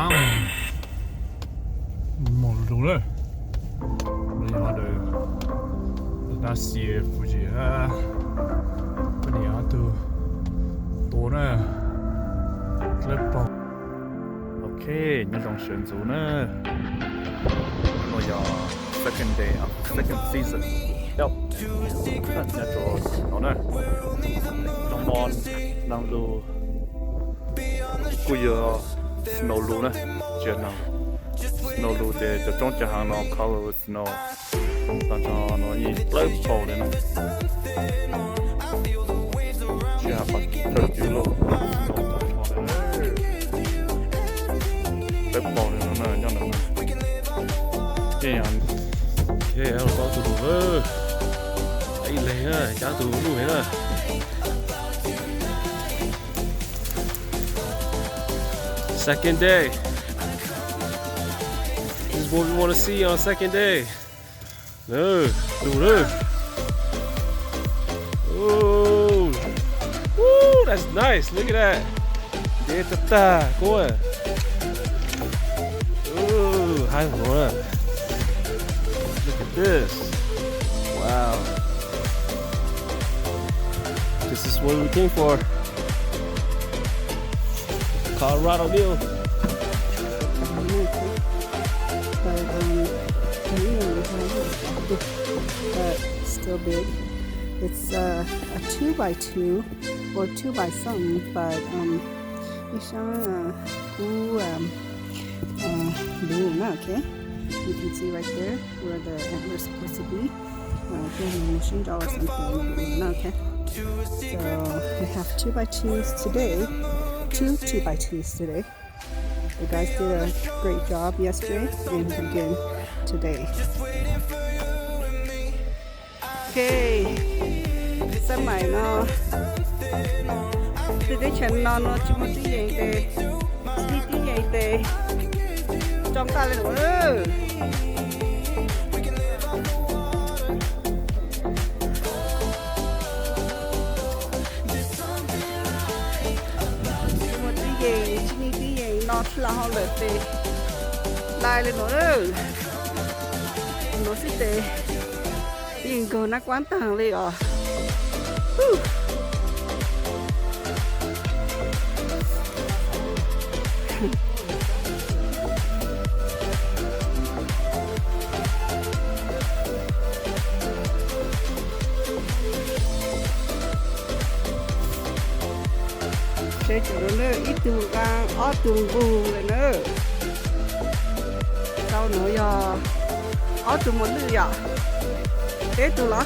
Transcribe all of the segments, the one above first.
sáng một lúc rồi bây giờ đời đã xìa phụ gì ha cái này từ tối nè lớp bọc ok nhân dòng chuyển số nè bây giờ second day of second season đâu rất là trội nó nè trong bon đang lưu cùi snow lưu nè chuyện nào snow lưu để cho trong hàng nó color snow ta cho nó như lớp bầu này nè chỉ là bắt thật chữ lộ lớp bầu này nó nè nhon nè cái anh cái em có tụi đủ ơ ấy lấy á trả tụi đủ hết rồi. Second day. This is what we want to see on second day. No, no. Oh, woo, that's nice. Look at that. Get the ta, go on. Oh, hi, Laura. Look at this. Wow. This is what we came for. Colorado Mule. But still big. It's a 2x2 or 2 by some, but it's blue, okay? You can see right there where the antler is supposed to be. Machine jaw or something, okay? So we have 2x2s today. Two 2x2s today. The guys did a great job yesterday and again today. Okay, sân mày nó từ cái chân nó chỉ một tí vậy tê, tí vậy tê, trong ta lên nữa. Nó là họ lợi tê lại lên nó sẽ tê tiền cầu nó quán tàng lên à sẽ chỗ đó nữa ít từ ra ở tường bù này nữa sau nữa giờ ở tường một lư vậy thế tường đó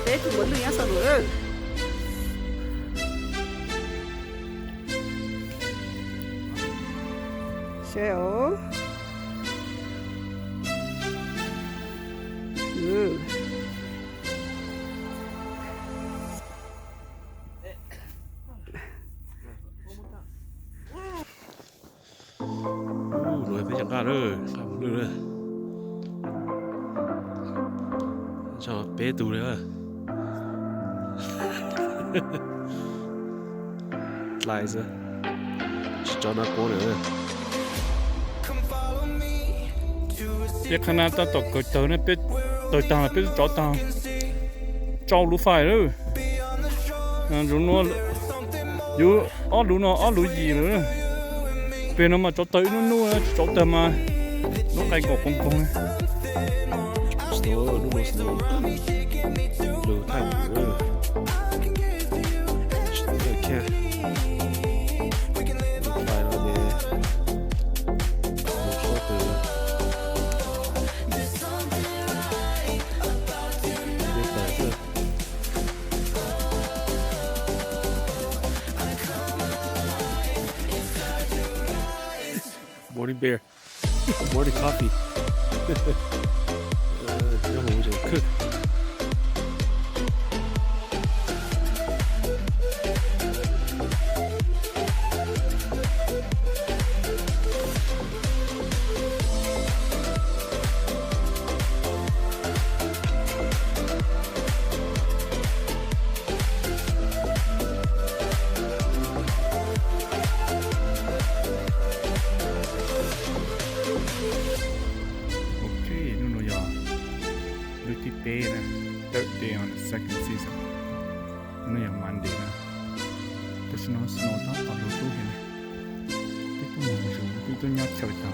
thế tường một lư nhá sao nữa sẽ ở rồi thấy chẳng ra nữa không được nữa cho bé tù đấy à lại giờ cho nó cố nữa biết khả năng ta tộc cái tớ này biết tớ tàng là biết chó tàng trâu lú phải nữa lú nó dù ó lú nó ó lú gì nữa bên nó mà cho tới nó nuôi cho tới mà nó cay cỏ công công lú thay nữa ok phải là để một số từ biết tới chưa morning beer, morning coffee. Nó ngủ rồi cook. day nè, third day on the second season. Nó là Monday nè. Tôi snow đó tao đồ tu hiện. Cái tôi mong dù cái tôi nhát chơi tao.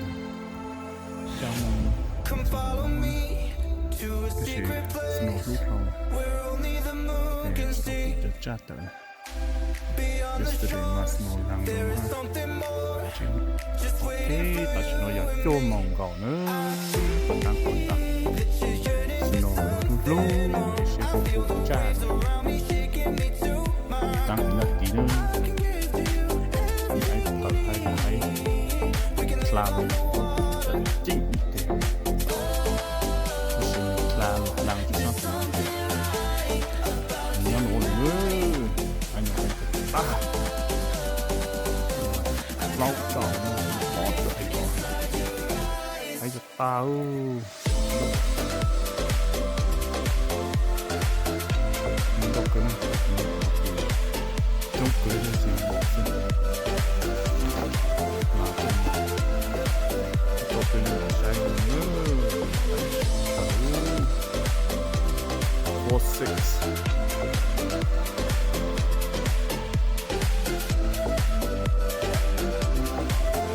Chào mong. Cái gì snow lúc nào. Để tôi chat tới. Yesterday mà snow lăng luôn ha. Ok, ta sẽ nói là cho mong gạo nữa. Còn tăng. Snow lúc sẽ không có chat. Tăng nhất tí nữa. Thì anh thật hay là hay. Làm chính thì sự làm cho nó nó nổ nữa anh nói ta lâu trò nó khó cho anh có hay cho tao mình đâu cần trong cửa là gì Four six.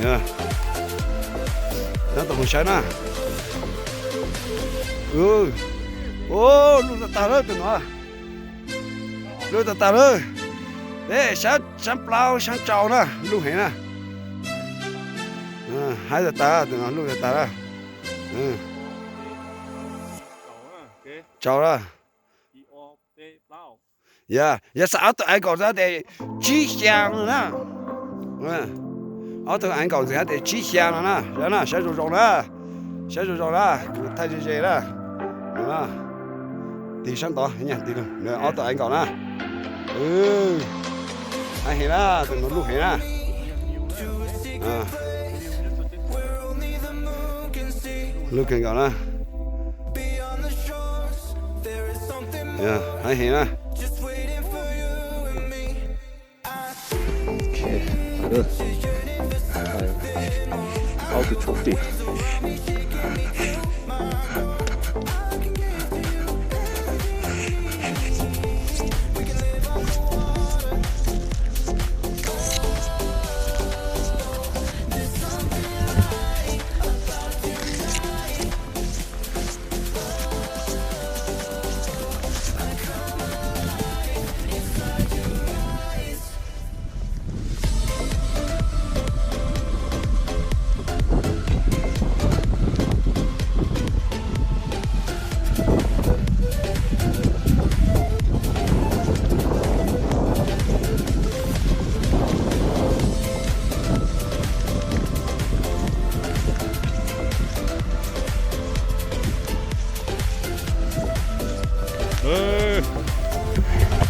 Yeah. Nó tụi mình sáng à. Ô, lúc ta đó tụi nó. Lúc ta đó. Đấy, sáng plau, sáng trâu nè, lúc hẹn nè. Hai ta tụi nó lúc ta đó. Trâu đó. Yeah, sao tụi anh còn ra để chi xiang nữa nè. Ở tụi anh còn ra để chi xiang nữa nè. Rồi nè, sẽ rụng đó. Thay gì đó. Đó. Đi sáng tỏ nha, đi luôn. Nữa, ở tụi anh còn nè. Anh hiểu đó, tụi nó lúc hiểu nè. Lúc anh còn nè. Yeah, anh hiểu nè. được áo từ chỗ đi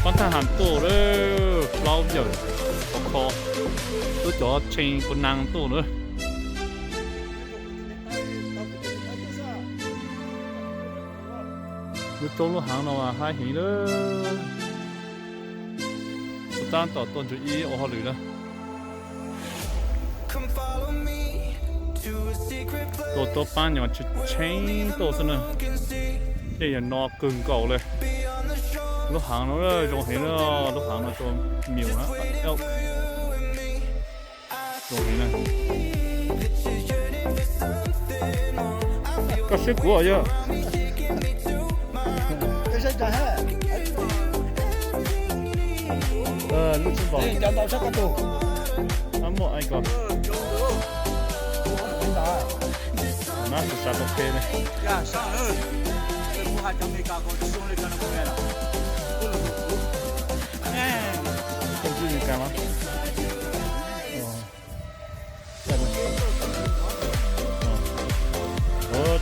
con thằng hàm tổ đó lâu giờ khó tôi cho trên con nàng tổ nữa tôi cho nó hàng nào mà hai hình nữa tôi đang tỏ tuần chú ý ở họ lưỡi đó tôi bán nhà chú trên tổ xin nữa cái nhà nó cứng cầuเลยlúc hàng nó trồng hình nó lúc hàng nó trồng nhiều á elk trồng hình này có sức của chưa lúc xin bỏ một anh còn nó sẽ sắp ok này không chứ gì cả mà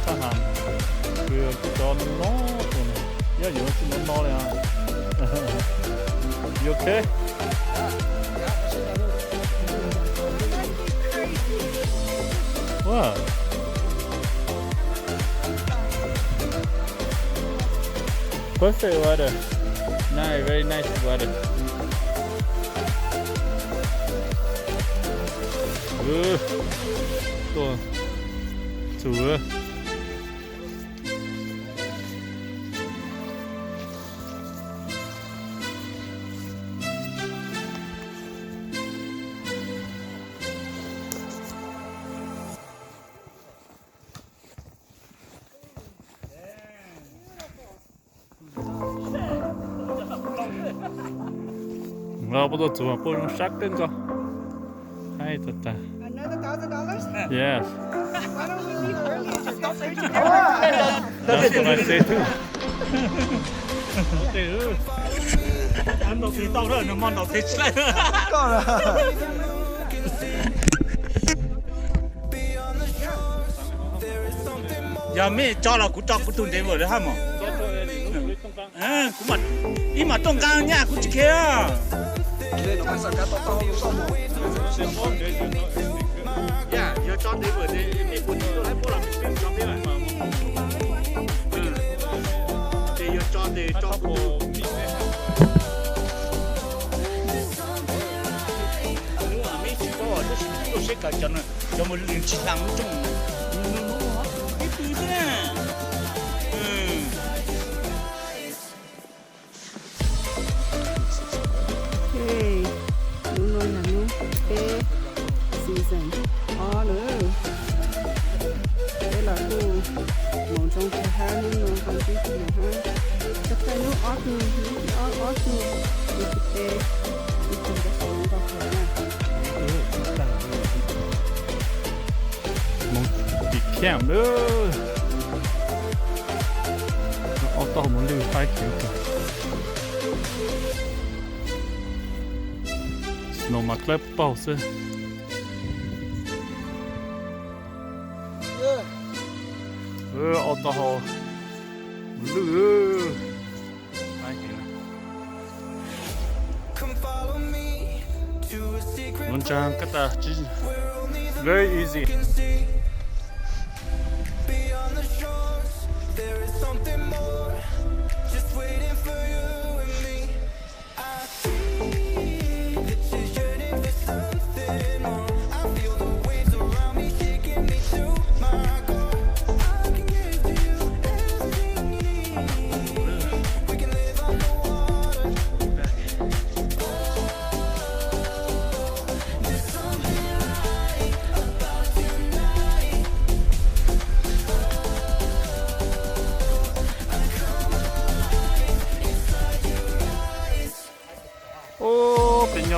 thằng hàm cứ cho nó rồi này giờ giờ xin nó này à you okay wow perfect weather nice very nice weather to 나보다 좋아 보이는 싹된 거. 아이 좋다. Another $1,000? Yes. Why don't we leave early and just go straight to That's what I say too. Ăn đầu thì tao đó nó mòn đầu thịt lại. Giờ mẹ cho là cũng cho cũng tuần đấy vừa đấy hả mà? Cũng mà đi mà tông cao nha cũng chỉ kia. Dạ, giờ cho đấy vừa đấy mẹ cũng tôi lấy bố làm phim cho biết lại mà. Thì giờ cho thì cho cô. Tôi sẽ cả cho một lượng chỉ tăng trong nó cái thứ thế này. Okay, luôn luôn là luôn bê season. Nữa. Đây là khu một trong cái hai luôn luôn còn chỉ là hai. Tất cả nước autumn thì bê thì không có sống có thể nào. Bị kẹm nữa. Nó to muốn lưu phải kiểu. Nó mà clip bao giờ. Ở to hồ. Lưu. Ai kiểu. Muốn chàng cái ta chỉ very easy.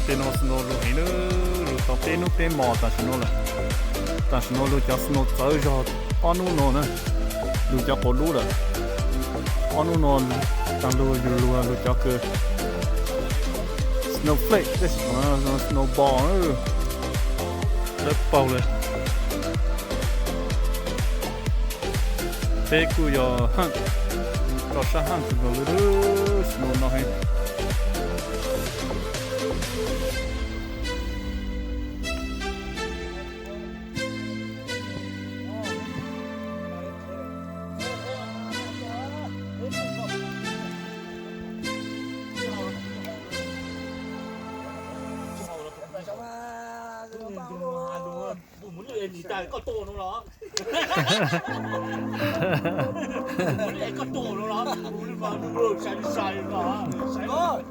Bên nó snow luôn này nữa, rồi tao bên mò ta snow luôn cho snow tới rồi, ăn nó nữa, rồi cho cổ lú rồi, ăn nó tăng luôn cho cái snowflake, this snowball nữa, rất baoเลย, thế cứ giờ hăng, cho sang hăng rồi nữa, snow nó hay. Muốn luyện gì ta có tổ nó đó. Muốn luyện có tổ nó đó. Muốn vào nó được sai nó.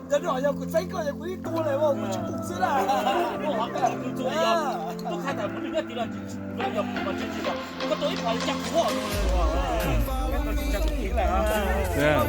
Dân hỏi nhau cũng thấy coi nhà quý tu này không? Cũng cũng xí là. Nó hỏi cái tôi chơi giờ. Tôi khai thác muốn luyện thì là nó nhập mà chơi gì đó. Có tối phải chắc của rồi. Nó chỉ chắc cái là. Yeah.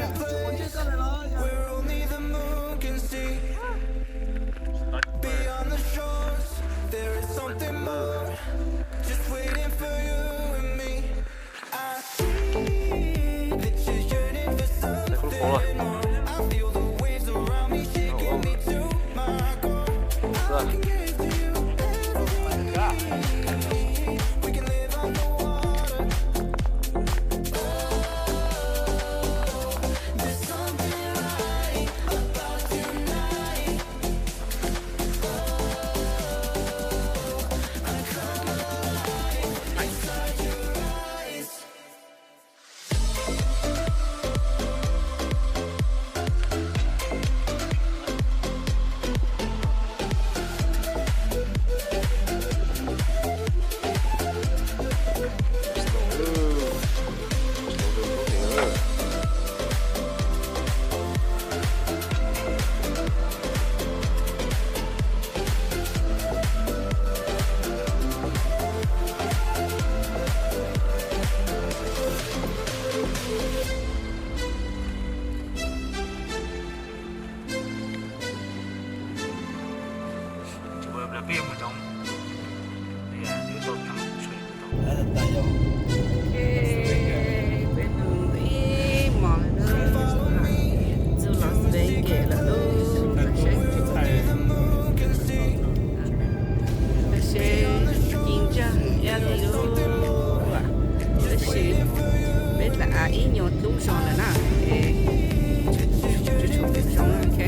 上了呢，这出非常 OK。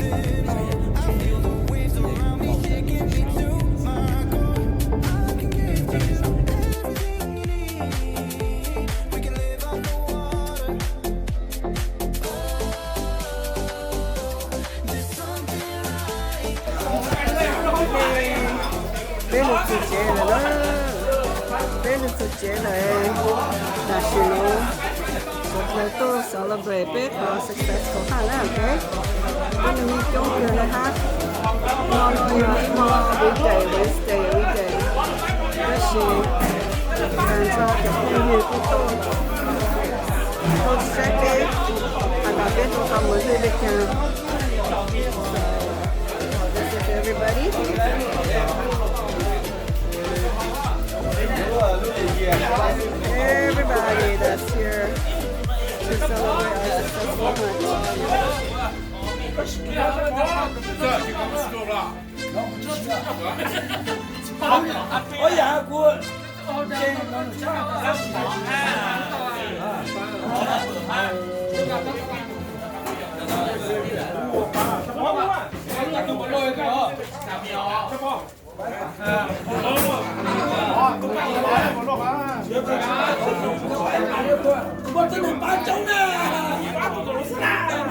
但是呢，都 celebrate big or successful 哈啦 ，OK。我们中国人哈，no Wednesday every day。但是，按照的公寓不多，都是给，那边都他们这边。This is everybody. Everybody that's here to celebrate our successful hunt. 我也过。我真的搬走了，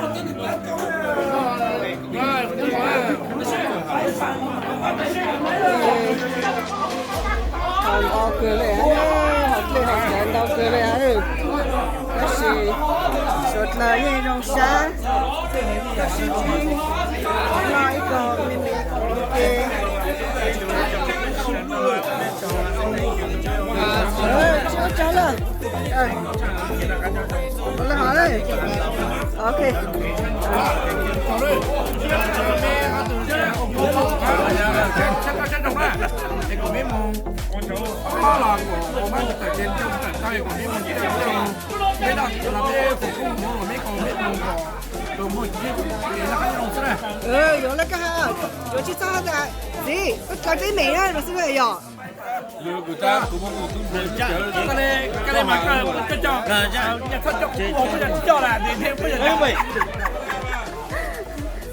我真的搬走好可怜，好难到可怜。但是说了内容山，可是去那一个妹妹给。走了，好了，OK。有那个哈，有去找的，对，我搞这美人是不是要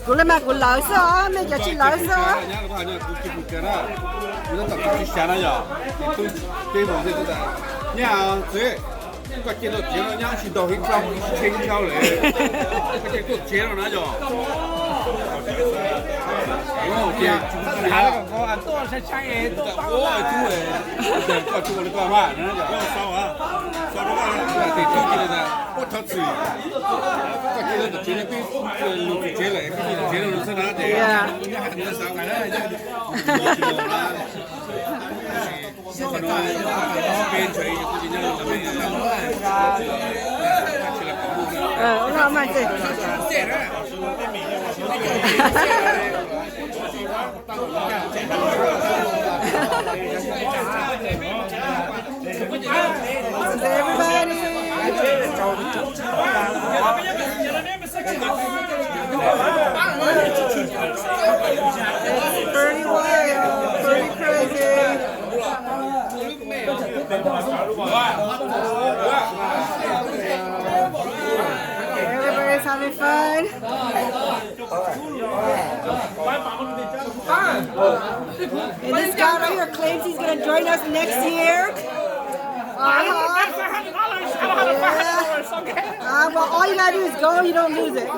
？Cô lên mà cô lỡ sao? Mẹ giờ chị lỡ sao? có chế độ nhá chỉ đầu hình xong trên sau này có chế độ chế nó rồi đúng kìa có ăn to sẽ cháy to bao là chú này để có chú này qua mà nó rồi sau à sau đó thì chú kia là có thật sự có chế độ chế cái lục chế lại cái chế độ nó sẽ nó để nó sao cái đó còn nó bên chơi thì nó nó mà gì pretty wild, pretty crazy. Everybody's having fun. And this guy right here claims he's going to join us next year. Well, all you gotta do is go, you don't lose it.